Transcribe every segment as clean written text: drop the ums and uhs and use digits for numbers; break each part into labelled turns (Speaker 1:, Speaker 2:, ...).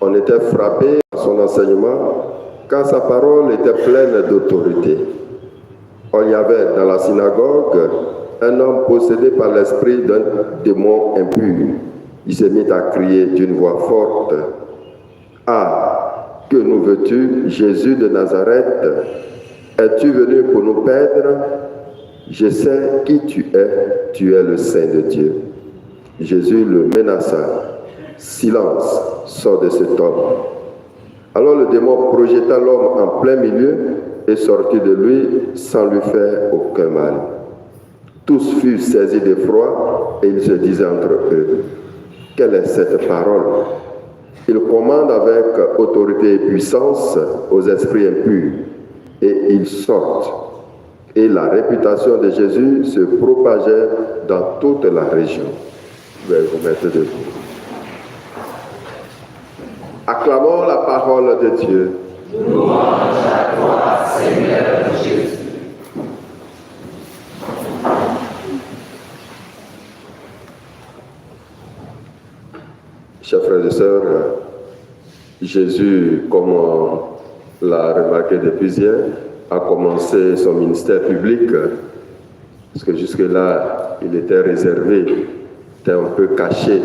Speaker 1: On était frappé par son enseignement car sa parole était pleine d'autorité. Il y avait dans la synagogue un homme possédé par l'esprit d'un démon impur. Il s'est mis à crier d'une voix forte: « Ah, que nous veux-tu, Jésus de Nazareth? Es-tu venu pour nous perdre? Je sais qui tu es le Saint de Dieu. » Jésus le menaça. « Silence, sors de cet homme. » Alors le démon projeta l'homme en plein milieu et sortit de lui sans lui faire aucun mal. Tous furent saisis d'effroi et ils se disaient entre eux: « Quelle est cette parole? » Il commande avec autorité et puissance aux esprits impurs et ils sortent. Et la réputation de Jésus se propageait dans toute la région. Je vais vous mettre debout. Acclamons la parole de Dieu.
Speaker 2: Louange à toi, Seigneur Jésus.
Speaker 1: Chers frères et sœurs, Jésus, comme on l'a remarqué depuis hier, a commencé son ministère public, parce que jusque-là, il était réservé, était un peu caché,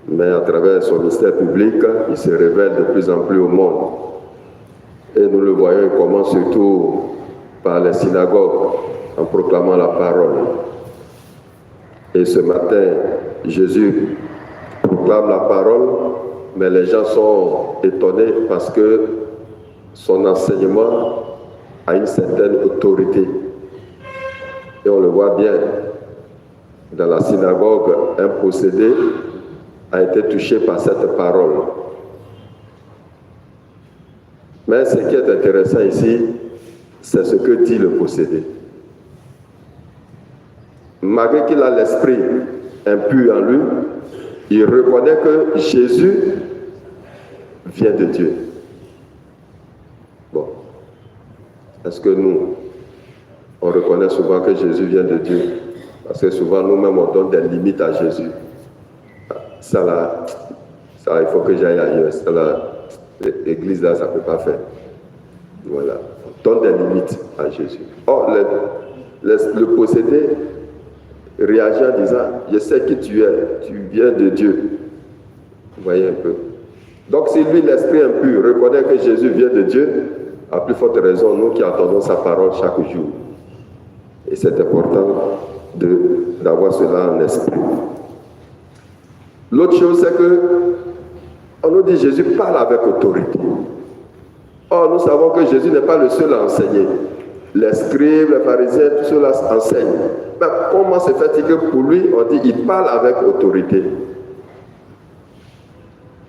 Speaker 1: mais à travers son ministère public, il se révèle de plus en plus au monde. Et nous le voyons, il commence surtout par les synagogues, en proclamant la parole. Et ce matin, Jésus proclame la parole, mais les gens sont étonnés parce que son enseignement a une certaine autorité. Et on le voit bien, dans la synagogue, un possédé a été touché par cette parole. Mais ce qui est intéressant ici, c'est ce que dit le possédé. Malgré qu'il a l'esprit impur en lui, il reconnaît que Jésus vient de Dieu. Bon, est-ce que nous, on reconnaît souvent que Jésus vient de Dieu? Parce que souvent nous-mêmes on donne des limites à Jésus. Ça là, il faut que j'aille ailleurs. Ça là, l'église là, ça ne peut pas faire. Voilà, on donne des limites à Jésus. Or, le possédé réagit en disant: je sais qui tu es, tu viens de Dieu. Vous voyez un peu. Donc si lui, l'esprit impur, reconnaît que Jésus vient de Dieu, à plus forte raison, nous qui entendons sa parole chaque jour. Et c'est important d'avoir cela en esprit. L'autre chose, c'est que on nous dit Jésus parle avec autorité. Or, nous savons que Jésus n'est pas le seul à enseigner. Les scribes, les pharisiens, tout cela enseignent. Mais comment se fait-il que pour lui, on dit qu'il parle avec autorité?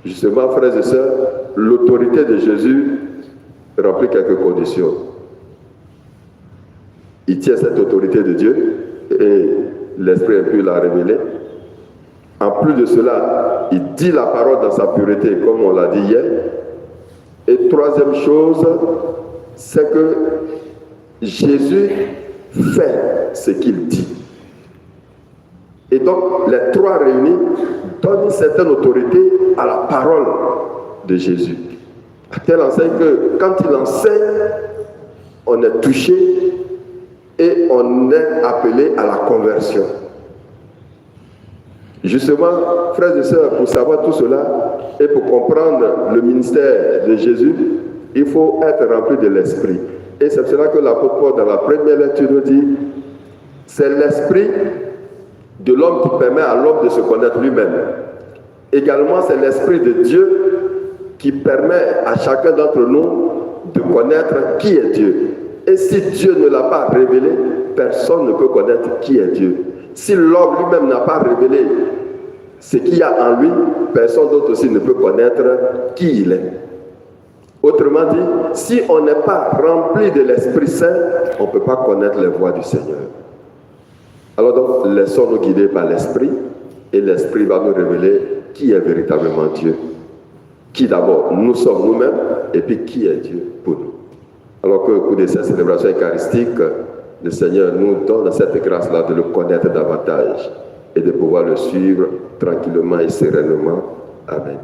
Speaker 1: Justement, frères et sœurs, l'autorité de Jésus remplit quelques conditions. Il tient cette autorité de Dieu et l'Esprit impur l'a révélé. En plus de cela, il dit la parole dans sa pureté, comme on l'a dit hier. Et troisième chose, c'est que Jésus fait ce qu'il dit. Et donc, les trois réunis donnent une certaine autorité à la parole de Jésus. À telle enseigne que quand il enseigne, on est touché et on est appelé à la conversion. Justement, frères et sœurs, pour savoir tout cela et pour comprendre le ministère de Jésus, il faut être rempli de l'esprit. Et c'est cela que l'apôtre Paul, dans la première lecture, nous dit: c'est l'esprit de l'homme qui permet à l'homme de se connaître lui-même. Également, c'est l'esprit de Dieu qui permet à chacun d'entre nous de connaître qui est Dieu. Et si Dieu ne l'a pas révélé, personne ne peut connaître qui est Dieu. Si l'homme lui-même n'a pas révélé ce qu'il y a en lui, personne d'autre aussi ne peut connaître qui il est. Autrement dit, si on n'est pas rempli de l'Esprit Saint, on ne peut pas connaître les voies du Seigneur. Alors donc, laissons-nous guider par l'Esprit, et l'Esprit va nous révéler qui est véritablement Dieu. Qui d'abord nous sommes nous-mêmes, et puis qui est Dieu pour nous. Alors qu'au cours de cette célébration eucharistique, le Seigneur nous donne cette grâce-là de le connaître davantage et de pouvoir le suivre tranquillement et sereinement. Amen.